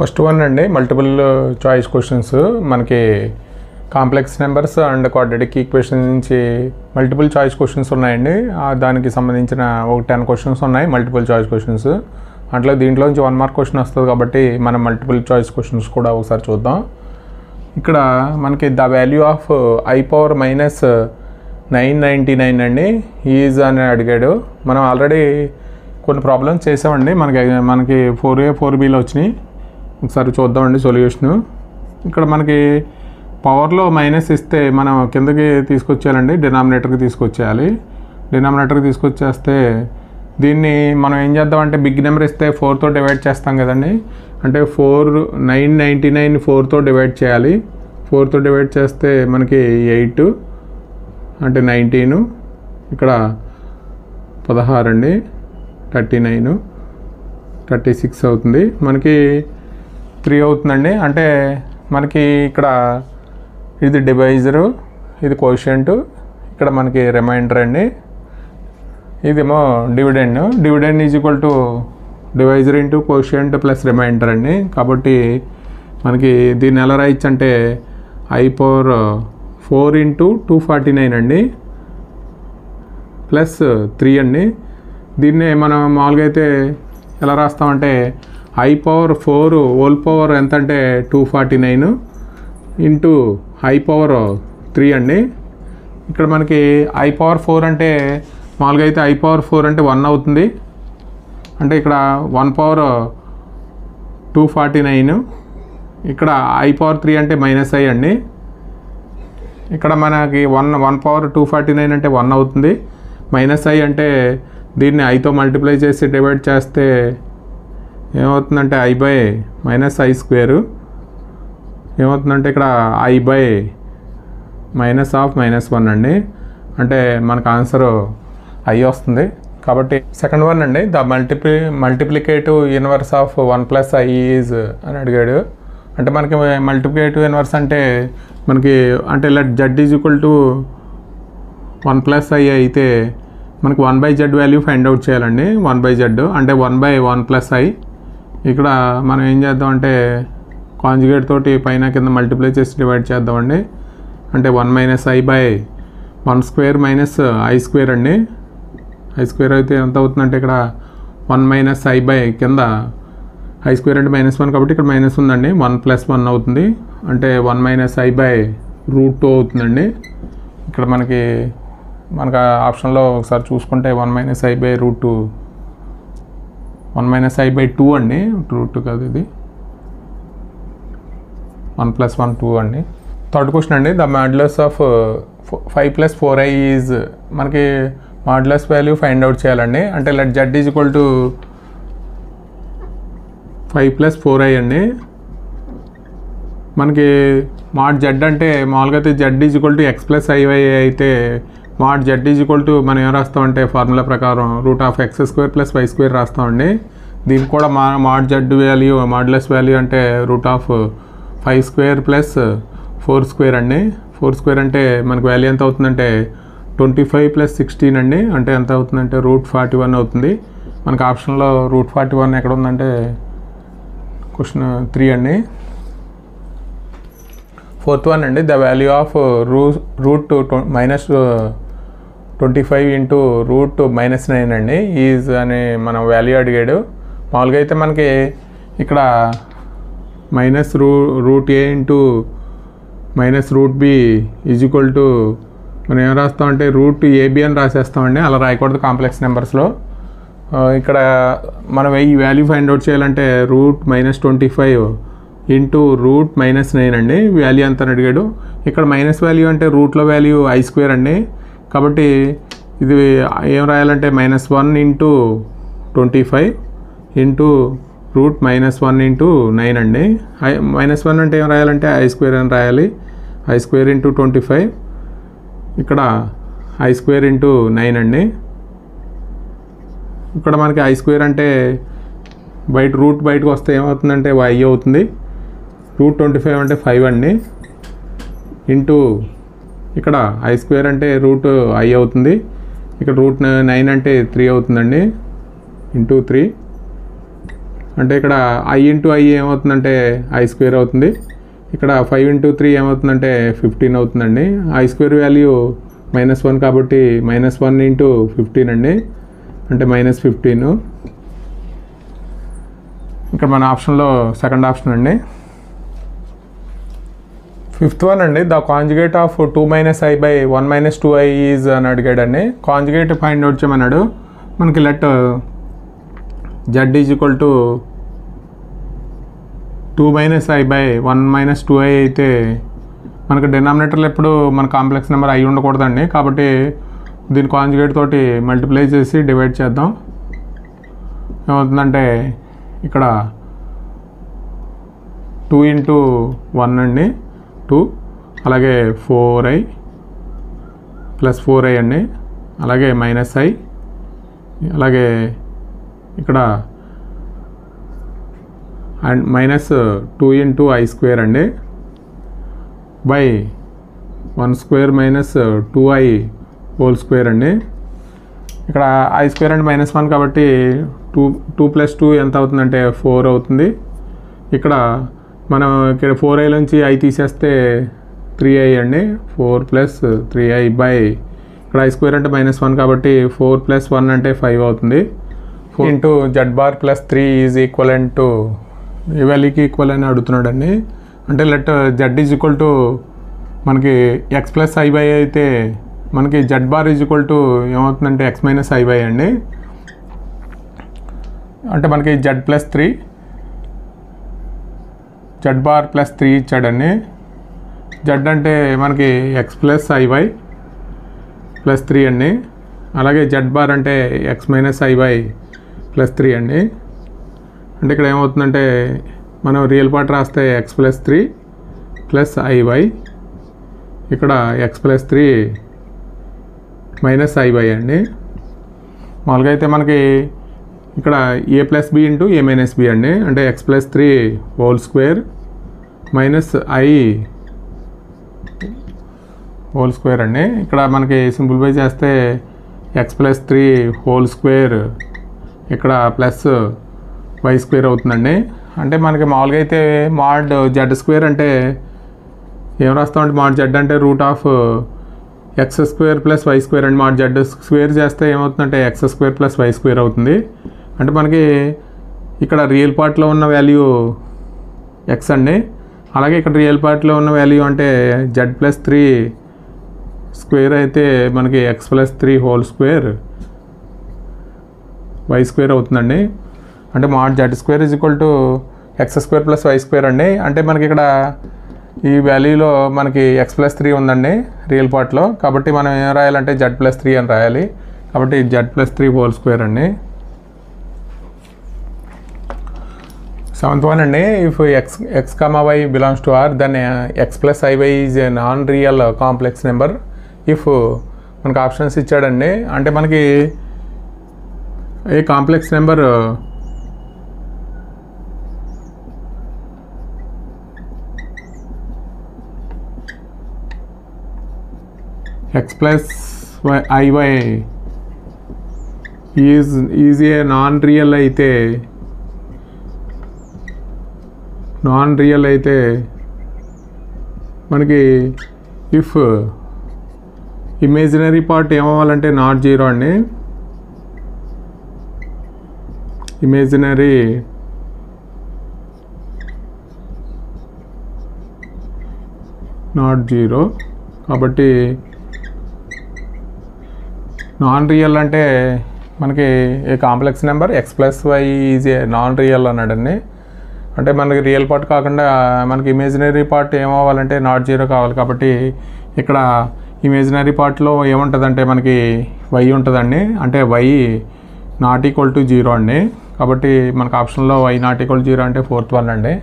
First one అండి multiple choice questions మనకి complex numbers and quadratic equation నుంచి multiple choice questions ఉన్నాయండి. దానికి సంబంధించిన ఒక 10 క్వశ్చన్స్ ఉన్నాయి మల్టిపుల్ చాయిస్ క్వశ్చన్స్. అట్లా దీంట్లో నుంచి 1 మార్క్ క్వశ్చన్ వస్తుంది కాబట్టి మనం మల్టిపుల్ చాయిస్ క్వశ్చన్స్ కూడా ఒకసారి చూద్దాం. ఇక్కడ మనకి the value of I power minus 999 అండి ఈజ్ అని అడిగాడు. మనం ఆల్రెడీ కొన్ని ప్రాబ్లమ్స్ చేసామండి, మనకి 4A 4Bలో వచ్చినాయి. ఒకసారి చూద్దామండి సొల్యూషను. ఇక్కడ మనకి పవర్లో మైనస్ ఇస్తే మనం కిందకి తీసుకొచ్చేయాలండి, డినామినేటర్కి తీసుకొచ్చేయాలి. డినామినేటర్కి తీసుకొచ్చేస్తే దీన్ని మనం ఏం చేద్దామంటే బిగ్ నెంబర్ ఇస్తే 4తో డివైడ్ చేస్తాం కదండి. అంటే 999 4తో డివైడ్ చేయాలి. 4తో డివైడ్ చేస్తే మనకి 8 అంటే 19, ఇక్కడ 16 అండి 39, 36 అవుతుంది. మనకి 3 అవుతుందండి. అంటే మనకి ఇక్కడ ఇది డివైజరు, ఇది కోషియంట్, ఇక్కడ మనకి రిమైండర్ అండి, ఇదేమో dividend. Dividend is equal to divisor into quotient plus remainder అండి. కాబట్టి మనకి దీన్ని ఎలా రాయొచ్చు అంటే I పవర్ 4 ఇంటూ 249 అండి ప్లస్ 3 అండి. దీన్ని మనం మామూలుగా అయితే ఎలా రాస్తామంటే I పవర్ 4 హోల్ పవర్ ఎంత అంటే 249 ఇంటూ I పవర్ 3 అండి. ఇక్కడ మనకి I పవర్ 4 అంటే మామూలుగా అయితే I పవర్ 4 అంటే 1 అవుతుంది. అంటే ఇక్కడ 1 పవర్ 249, ఇక్కడ I పవర్ 3 అంటే మైనస్ I అండి. ఇక్కడ మనకి 1 పవర్ 249 అంటే 1 అవుతుంది. మైనస్ I అంటే దీన్ని Iతో మల్టిప్లై చేసి డివైడ్ చేస్తే ఏమవుతుందంటే I by minus I square. ఏమవుతుందంటే ఇక్కడ I బై మైనస్ ఆఫ్ -1 అండి. అంటే మనకు ఆన్సరు I వస్తుంది. కాబట్టి సెకండ్ వన్ అండి the multiplicative inverse of 1 plus I is అని అడిగాడు. అంటే మనకి మల్టిప్లికేటివ్ ఇన్వర్స్ అంటే మనకి అంటే ఇలా Z is equal to 1 plus I అయితే మనకి 1/Z వాల్యూ ఫైండ్ అవుట్ చేయాలండి. 1/Z అంటే 1/1 ప్లస్ I. ఇక్కడ మనం ఏం చేద్దాం అంటే కాంజుగేట్ తోటి పైన కింద మల్టిప్లై చేసి డివైడ్ చేద్దామండి. అంటే 1 minus I by 1 square minus I square అండి. I స్క్వేర్ అయితే ఎంత అవుతుందంటే ఇక్కడ 1 మైనస్ I బై కింద I స్క్వేర్ అంటే -1 కాబట్టి ఇక్కడ మైనస్ ఉందండి. 1 ప్లస్ 1 అవుతుంది. అంటే 1 మైనస్ I బై √2 అవుతుందండి. ఇక్కడ మనకి ఆప్షన్లో ఒకసారి చూసుకుంటే 1 minus I by √2, 1 minus I by 2 అండి, √2 కాదు ఇది, 1 ప్లస్ 1 2 అండి. థర్డ్ క్వశ్చన్ అండి the modulus of 5 plus 4I is మనకి మాడ్యులస్ వాల్యూ ఫైండ్ అవుట్ చేయాలండి. అంటే let Z is equal to 5 plus 4I అండి. మనకి మాడ్ Z అంటే మామూలుగా అయితే Z is equal to X plus IY అయితే mod Z is equal to మనం ఏం రాస్తామంటే ఫార్ములా ప్రకారం √(x² ప్లస్ y² రాస్తామండి. దీనికి కూడా mod Z value modulus value అంటే √5² ప్లస్ 4² అండి. 4² అంటే మనకి వాల్యూ ఎంత అవుతుందంటే 25 ప్లస్ 16 అండి. అంటే ఎంత అవుతుందంటే √41 అవుతుంది. మనకి ఆప్షన్లో √41 ఎక్కడ ఉందంటే క్వశ్చన్ 3 అండి. ఫోర్త్ వన్ అండి ద వాల్యూ ఆఫ్ -25 ఇంటూ √-9 అండి ఈజ్ అని మనం వాల్యూ అడిగాడు. మామూలుగా అయితే మనకి ఇక్కడ -√A into -√B is equal to మనం ఏం రాస్తామంటే √AB అని రాసేస్తామండి. అలా రాయకూడదు కాంప్లెక్స్ నెంబర్స్లో. ఇక్కడ మనం ఈ వాల్యూ ఫైండ్ అవుట్ చేయాలంటే √-25 ఇంటూ √-9 అండి. వాల్యూ ఎంత అని అడిగాడు. ఇక్కడ మైనస్ వాల్యూ అంటే రూట్లో వాల్యూ I² అండి. కాబట్టి ఇది ఏం రాయాలంటే -1 ఇంటూ 25 ఇంటూ √-1 ఇంటూ 9 అండి. -1 అంటే ఏం రాయాలంటే I² అని రాయాలి. I² ఇంటూ 25, ఇక్కడ I² ఇంటూ 9 అండి. ఇక్కడ మనకి I² అంటే రూట్ బయటకు వస్తే ఏమవుతుందంటే Y అవుతుంది. √25 అంటే 5 అండి ఇంటూ ఇక్కడ I² అంటే √I అవుతుంది. ఇక్కడ √9 అంటే 3 అవుతుందండి ఇంటూ 3. అంటే ఇక్కడ I ఇంటూ I ఏమవుతుందంటే I స్క్వేర్ అవుతుంది. ఇక్కడ 5 ఇంటూ 3 ఏమవుతుందంటే 15 అవుతుందండి. I స్క్వేర్ వాల్యూ -1 కాబట్టి -1 ఇంటూ 15 అండి, అంటే -15. ఇక్కడ మన ఆప్షన్లో సెకండ్ ఆప్షన్ అండి. ఫిఫ్త్ వన్ అండి, the conjugate of 2 - I by 1 - 2I is అని అడిగాడండి. కాంజుగేట్ ఫైండ్ అవుట్ చేయమన్నాడు. మనకి let Z is equal to 2 - I by 1 - 2I అయితే మనకు డినామినేటర్లో ఎప్పుడు మన కాంప్లెక్స్ నెంబర్ I ఉండకూడదండి. కాబట్టి దీని కాంజుగేట్ తోటి మల్టిప్లై చేసి డివైడ్ చేద్దాం. ఏమవుతుందంటే ఇక్కడ 2 ఇంటూ 1 అండి, 2, అలాగే 4I ప్లస్ 4I అండి, అలాగే -I, అలాగే ఇక్కడ అండ్ -2 ఇంటూ I స్క్వేర్ అండి by 1 square - 2I whole square అండి. ఇక్కడ I స్క్వేర్ అంటే -1 కాబట్టి 2 + 2 ఎంత అవుతుందంటే 4 అవుతుంది. ఇక్కడ మనం ఇక్కడ 4I నుంచి I తీసేస్తే 3I అండి, 4 + 3I బై ఇక్కడ I స్క్వేర్ అంటే -1 కాబట్టి 4 + 1 అంటే 5 అవుతుంది. 4 into Z bar plus 3 is equal to a వాల్యూకి ఈక్వల్ అని అడుగుతున్నాడు అండి. అంటే let Z is equal to మనకి x + I by అయితే మనకి Z bar is equal to ఏమవుతుందంటే x - I by అండి. అంటే మనకి Z బార్ ప్లస్ 3 ఇచ్చాడండి. Z అంటే మనకి x + I by ప్లస్ 3 అండి, అలాగే Z బార్ అంటే x - I by ప్లస్ 3 అండి. అంటే ఇక్కడ ఏమవుతుందంటే మనం రియల్ పార్ట్ రాస్తే x + 3 ప్లస్ I by, ఇక్కడ x + 3 - I by అండి. మామూలుగా అయితే మనకి ఇక్కడ a + b into a - b అండి, అంటే x + 3 whole square - I whole square అండి. ఇక్కడ మనకి సింప్లిఫై చేస్తే x + 3 హోల్ స్క్వేర్ ఇక్కడ ప్లస్ y స్క్వేర్ అవుతుందండి. అంటే మనకి మామూలుగా అయితే మాడ్ Z స్క్వేర్ అంటే ఏం రాస్తామంటే మాడ్ Z అంటే √(x² + y square and mod Z square చేస్తే ఏమవుతుందంటే x² + y స్క్వేర్ అవుతుంది. అంటే మనకి ఇక్కడ రియల్ పార్ట్లో ఉన్న వాల్యూ x అండి, అలాగే ఇక్కడ రియల్ పార్ట్లో ఉన్న వాల్యూ అంటే Z + 3 స్క్వేర్ అయితే మనకి x + 3 whole square y square అవుతుందండి. అంటే mod Z square is equal to x² + y square అండి. అంటే మనకి ఇక్కడ ఈ వాల్యూలో మనకి x + 3 ఉందండి రియల్ పార్ట్లో, కాబట్టి మనం ఏం రాయాలంటే Z + 3 అని రాయాలి. కాబట్టి Z + 3 హోల్ స్క్వేర్ అండి. సెవెంత్ వన్ అండి, if x, y belongs to R then x + I by is a non real complex number if మనకు ఆప్షన్స్ ఇచ్చాడండి. అంటే మనకి a complex number x + I by is a non real అయితే మనకి if imaginary part ఏమవ్వాలంటే not 0 అండి. Imaginary not 0 కాబట్టి నాన్ రియల్ అంటే మనకి a complex number x + y is a non real అన్నాడండి. అంటే మనకి రియల్ పార్ట్ కాకుండా మనకి ఇమేజినరీ పార్ట్ ఏమవ్వాలంటే నాట్ 0 కావాలి. కాబట్టి ఇక్కడ ఇమేజినరీ పార్ట్లో ఏముంటుందంటే మనకి y ఉంటుందండి, అంటే y నాట్ ఈక్వల్ టు 0 అండి. కాబట్టి మనకు ఆప్షన్లో y నాట్ ఈక్వల్ 0 అంటే 4th వన్ అండి.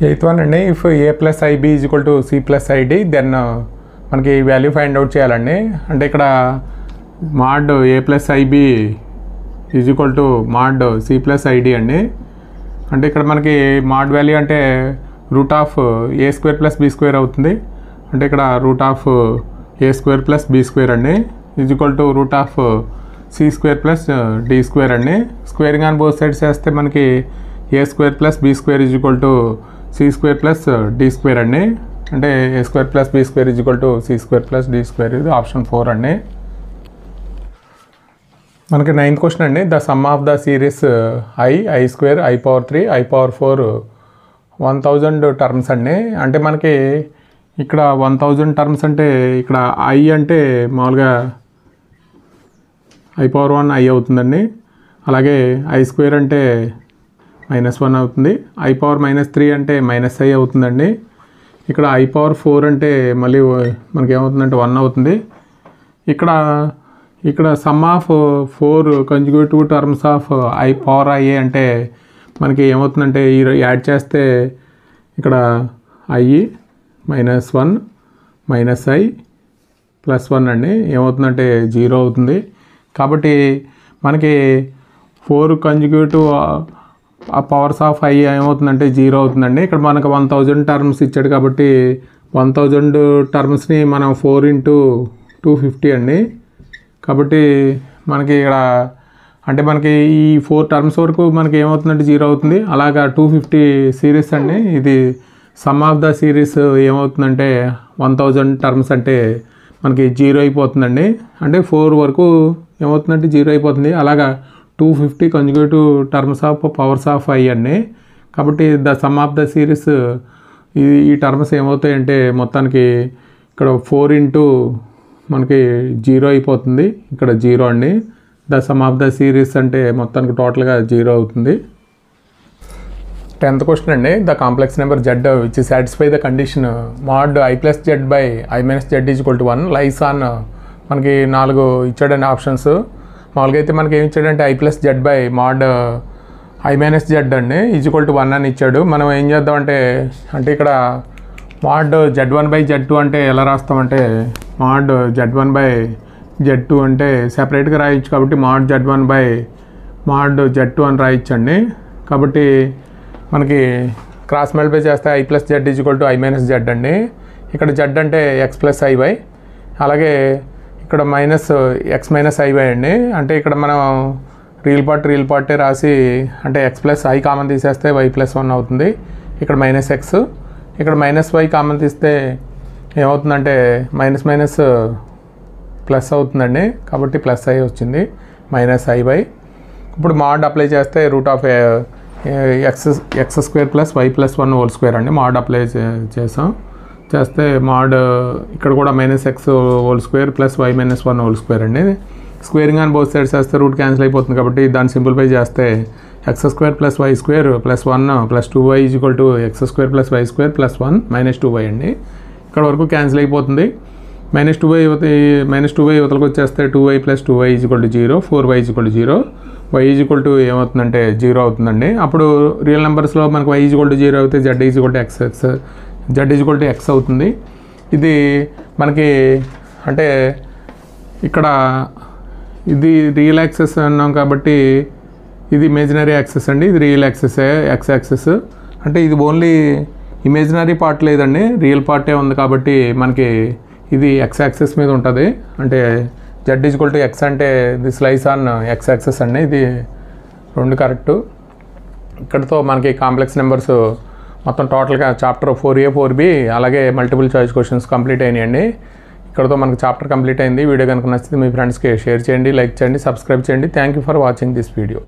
8th వన్ అండి, if a + ib is equal to c + id then మనకి వాల్యూ ఫైండ్ అవుట్ చేయాలండి. అంటే ఇక్కడ mod a + ib is equal to mod c + id అండి. అంటే ఇక్కడ మనకి మాడ్ వాల్యూ అంటే √(a² + b² అవుతుంది. అంటే ఇక్కడ √(a² + b² అండి is equal to C square plus D square అండి. స్క్వేరింగ్ ఆన్ బోత్ సైడ్స్ చేస్తే మనకి A square plus B square is equal to C square plus D square అండి. అంటే A square plus B square is equal to C square plus D square, ఇది option 4 అండి. మనకి 9th question అండి. The sum of the series I square I power 3 I power 4 1000 terms అండి. అంటే మనకి ఇక్కడ 1000 టర్మ్స్ అంటే ఇక్కడ ఐ అంటే మామూలుగా ఐ పవర్ 1 ఐ అవుతుందండి. అలాగే ఐ స్క్వేర్ అంటే -1 అవుతుంది. ఐ పవర్ -3 అంటే -i అవుతుందండి. ఇక్కడ ఐ పవర్ 4 అంటే మళ్ళీ మనకి ఏమవుతుందంటే 1 అవుతుంది. ఇక్కడ sum of 4 conjugative terms of I power I అంటే మనకి ఏమవుతుందంటే యాడ్ చేస్తే ఇక్కడ ఐ -1 -i +1 అండి ఏమవుతుందంటే 0 అవుతుంది. కాబట్టి మనకి 4 కన్జ్యూగేటివ్ పవర్స్ ఆఫ్ ఐ ఏమవుతుందంటే 0 అవుతుందండి. ఇక్కడ మనకు 1000 టర్మ్స్ ఇచ్చాడు కాబట్టి 1000 టర్మ్స్ని మనం 4 × 250 అండి. కాబట్టి మనకి ఇక్కడ అంటే మనకి ఈ 4 టర్మ్స్ వరకు మనకి ఏమవుతుందంటే 0 అవుతుంది. అలాగా 250 సిరీస్ అండి. ఇది సమ్ ఆఫ్ ద సిరీస్ ఏమవుతుందంటే 1000 టర్మ్స్ అంటే మనకి 0 అయిపోతుందండి. అంటే 4 వరకు ఏమవుతుందంటే 0 అయిపోతుంది. అలాగా 250 conjugative terms of powers of I అండి. కాబట్టి the sum of the series ఈ టర్మ్స్ ఏమవుతాయంటే మొత్తానికి ఇక్కడ 4 × మనకి 0 అయిపోతుంది. ఇక్కడ 0 అండి. The sum of the series అంటే మొత్తానికి టోటల్గా 0 అవుతుంది. 10th క్వశ్చన్ అండి. The complex number Z which satisfy the condition mod i + z by i - z is equal to 1 lies on మనకి 4 ఇచ్చాడండి ఆప్షన్స్. మామూలుగా అయితే మనకి ఏమి ఇచ్చాడంటే i + z by mod i - z అండి ఈజ్ ఈక్వల్ టు 1 అని ఇచ్చాడు. మనం ఏం చేద్దామంటే ఇక్కడ mod z1/z2 అంటే ఎలా రాస్తామంటే mod z1/z2 అంటే సెపరేట్గా రాయొచ్చు కాబట్టి mod z1/mod z2 అని రాయొచ్చండి. కాబట్టి మనకి క్రాస్ మల్టిప్లై చేస్తే i + z is equal to i - z అండి. ఇక్కడ z అంటే x + iy, అలాగే ఇక్కడ -x - iy అండి. అంటే ఇక్కడ మనం రియల్ పార్టే రాసి అంటే x + i కామన్ తీసేస్తే y + 1 అవుతుంది. ఇక్కడ -x, ఇక్కడ -y కామన్ తీస్తే ఏమవుతుందంటే మైనస్ ప్లస్ అవుతుందండి. కాబట్టి +i వచ్చింది -iy. ఇప్పుడు mod అప్లై చేస్తే x² + y + 1 హోల్ స్క్వేర్ అండి. mod అప్లై చేస్తే mod ఇక్కడ కూడా -x whole square + y - 1 whole square అండి. స్క్వేరింగ్ ఆన్ బోత్ సైడ్స్ చేస్తే రూట్ క్యాన్సిల్ అయిపోతుంది కాబట్టి దాన్ని సింప్లిఫై చేస్తే x² + y² + 1 + 2y is equal to x² + y² + 1 - 2y అండి. ఇక్కడ వరకు క్యాన్సిల్ అయిపోతుంది. -2y యువతలకు వచ్చేస్తే 2y + 2y is equal to 0, 4y is equal to 0, y is equal to ఏమవుతుందంటే 0 అవుతుందండి. అప్పుడు రియల్ నెంబర్స్లో మనకు y ఈజ్ ఈక్వల్ టు 0 అయితే z is equal to x అవుతుంది. ఇది మనకి అంటే ఇక్కడ ఇది రియల్ యాక్సెస్ అన్నాం కాబట్టి ఇది ఇమేజినరీ యాక్సెస్ అండి. ఇది రియల్ యాక్సెసే x యాక్సెస్. అంటే ఇది ఓన్లీ ఇమేజినరీ పార్ట్ లేదండి, రియల్ పార్టే ఉంది కాబట్టి మనకి ఇది x యాక్సెస్ మీద ఉంటుంది. అంటే z is equal to x అంటే this lies on x access అండి. ఇది 2 కరెక్టు. ఇక్కడతో మనకి కాంప్లెక్స్ నెంబర్స్ మొత్తం టోటల్గా చాప్టర్ 4A 4B అలాగే మల్టిపుల్ చాయిస్ క్వశ్చన్స్ కంప్లీట్ అయినాయండి. ఇక్కడతో మనకి చాప్టర్ కంప్లీట్ అయింది. వీడియో కనుక నచ్చితే మీ ఫ్రెండ్స్కి షేర్ చేయండి, లైక్ చేయండి, సబ్స్క్రైబ్ చేయండి. Thank you for watching this video.